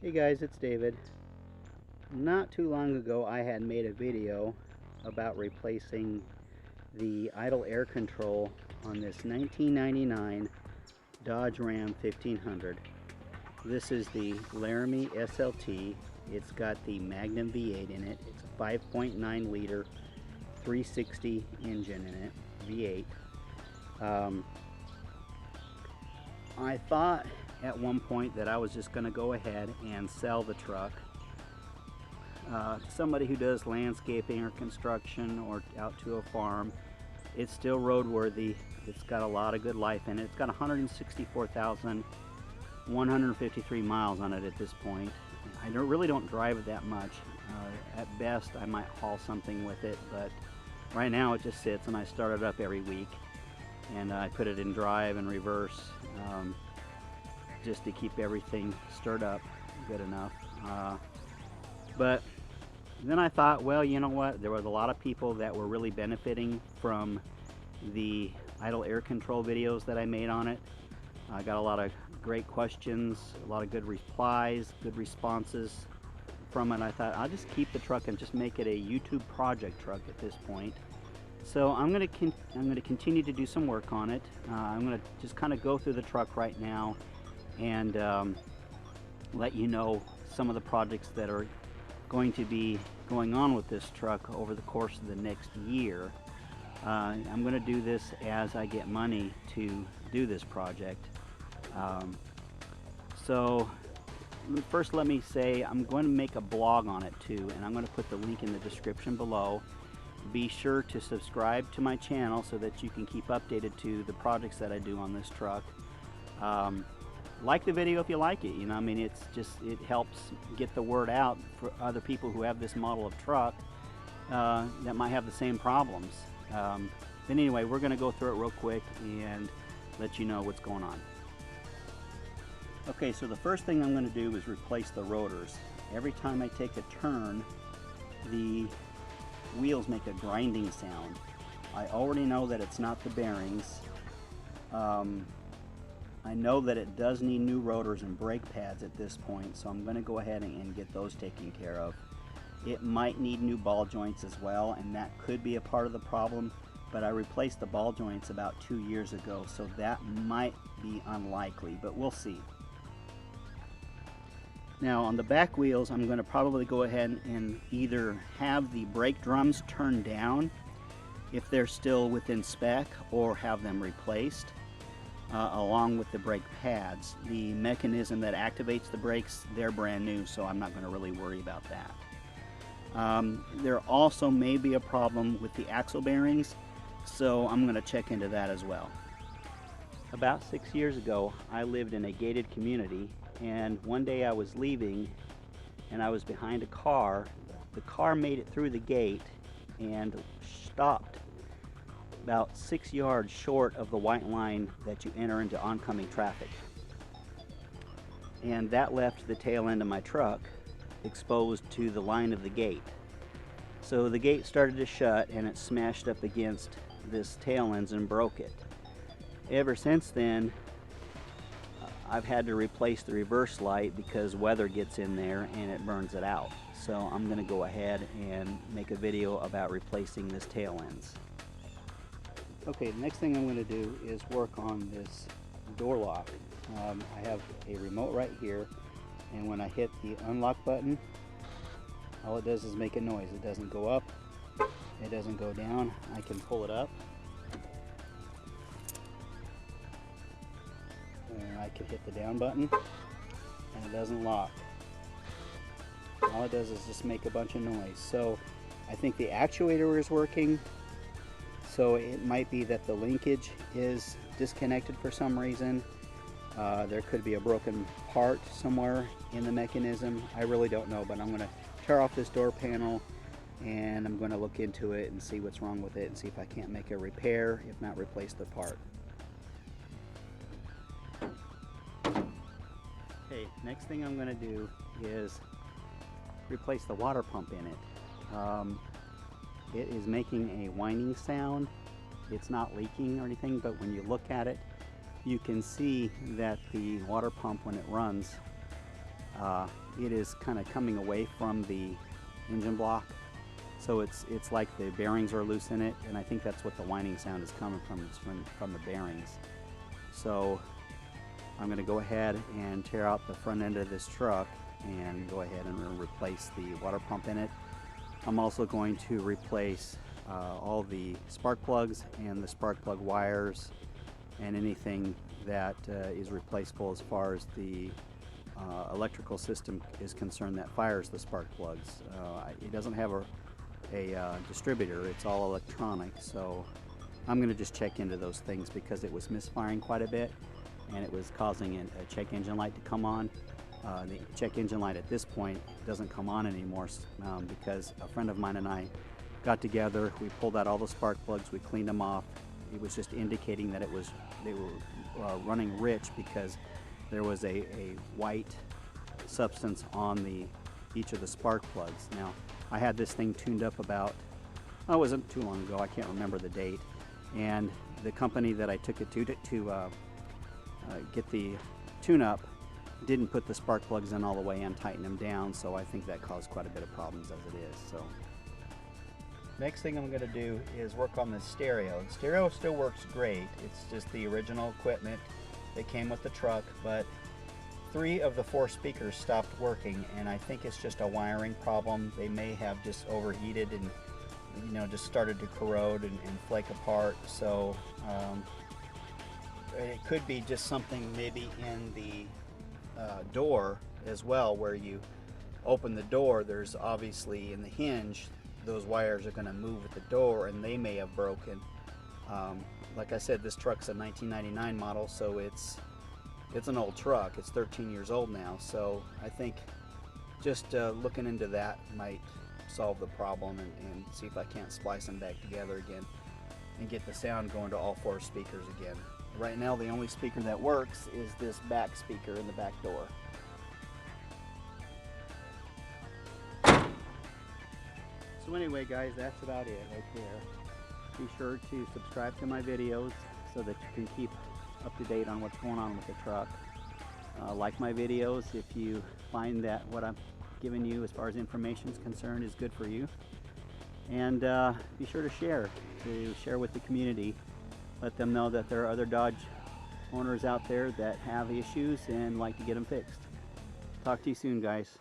Hey guys, it's David. Not too long ago I had made a video about replacing the idle air control on this 1999 Dodge Ram 1500. This is the Laramie SLT. It's got the Magnum V8 in it. It's a 5.9 liter 360 engine in it, V8. I thought at one point that I was just going to go ahead and sell the truck. Somebody who does landscaping or construction or out to a farm. It's still roadworthy. It's got a lot of good life in it. It's got 164,153 miles on it at this point. I really don't drive it that much. At best I might haul something with it, but right now it just sits, and I start it up every week and I put it in drive and reverse, just to keep everything stirred up good enough. But then I thought, well, you know what, there was a lot of people that were really benefiting from the idle air control videos that I made on it. I got a lot of great questions, a lot of good replies, good responses from it. I thought I'll just keep the truck and just make it a YouTube project truck at this point. So I'm going to continue to do some work on it. I'm going to just kind of go through the truck right now and let you know some of the projects that are going to be going on with this truck over the course of the next year. I'm going to do this as I get money to do this project. So first let me say I'm going to make a blog on it too, and I'm going to put the link in the description below. Be sure to subscribe to my channel so that you can keep updated to the projects that I do on this truck. Like the video if you like it. You know, I mean, it helps get the word out for other people who have this model of truck that might have the same problems. But anyway, we're going to go through it real quick and let you know what's going on. Okay, so the first thing I'm going to do is replace the rotors. Every time I take a turn, the wheels make a grinding sound. I already know that it's not the bearings. I know that it does need new rotors and brake pads at this point, so I'm going to go ahead and get those taken care of. It might need new ball joints as well, and that could be a part of the problem, but I replaced the ball joints about 2 years ago, so that might be unlikely, but we'll see. Now on the back wheels, I'm going to probably go ahead and either have the brake drums turned down if they're still within spec, or have them replaced along with the brake pads. The mechanism that activates the brakes, they're brand new, so I'm not going to really worry about that. There also may be a problem with the axle bearings, so I'm going to check into that as well. About 6 years ago, I lived in a gated community, and one day I was leaving and I was behind a car. The car made it through the gate and stopped about 6 yards short of the white line that you enter into oncoming traffic. And that left the tail end of my truck exposed to the line of the gate. So the gate started to shut and it smashed up against this tail ends and broke it. Ever since then, I've had to replace the reverse light because weather gets in there and it burns it out. So I'm going to go ahead and make a video about replacing this tail ends. Okay, the next thing I'm going to do is work on this door lock. I have a remote right here, and when I hit the unlock button, all it does is make a noise. It doesn't go up, it doesn't go down. I can pull it up, and I can hit the down button, and it doesn't lock. All it does is just make a bunch of noise. So I think the actuator is working. So it might be that the linkage is disconnected for some reason. There could be a broken part somewhere in the mechanism. I really don't know, but I'm going to tear off this door panel and I'm going to look into it and see what's wrong with it and see if I can't make a repair, if not replace the part. Okay, next thing I'm going to do is replace the water pump in it. It is making a whining sound. It's not leaking or anything, but when you look at it, you can see that the water pump, when it runs, it is kind of coming away from the engine block. So it's like the bearings are loose in it, and I think that's what the whining sound is coming from, from the bearings. So I'm going to go ahead and tear out the front end of this truck and go ahead and replace the water pump in it. I'm also going to replace all the spark plugs and the spark plug wires and anything that is replaceable as far as the electrical system is concerned that fires the spark plugs. It doesn't have a distributor, it's all electronic, so I'm going to just check into those things because it was misfiring quite a bit and it was causing a check engine light to come on. The check engine light at this point doesn't come on anymore because a friend of mine and I got together, we pulled out all the spark plugs, we cleaned them off. It was just indicating that they were running rich because there was a white substance on each of the spark plugs. Now, I had this thing tuned up about, it wasn't too long ago, I can't remember the date, and the company that I took it to get the tune-up didn't put the spark plugs in all the way and tighten them down, so I think that caused quite a bit of problems as it is. So next thing I'm going to do is work on the stereo. The stereo still works great, it's just the original equipment that came with the truck, but 3 of the 4 speakers stopped working, and I think it's just a wiring problem. They may have just overheated and just started to corrode and flake apart. So it could be just something maybe in the door as well, where you open the door, there's obviously in the hinge, those wires are going to move with the door and they may have broken. Like I said, this truck's a 1999 model, so it's an old truck. It's 13 years old now, so I think just looking into that might solve the problem and see if I can't splice them back together again and get the sound going to all 4 speakers again. Right now the only speaker that works is this back speaker in the back door. So anyway guys, that's about it right there. Be sure to subscribe to my videos so that you can keep up to date on what's going on with the truck. Like my videos if you find that what I'm giving you as far as information is concerned is good for you. And be sure to share with the community. Let them know that there are other Dodge owners out there that have issues and like to get them fixed. Talk to you soon, guys.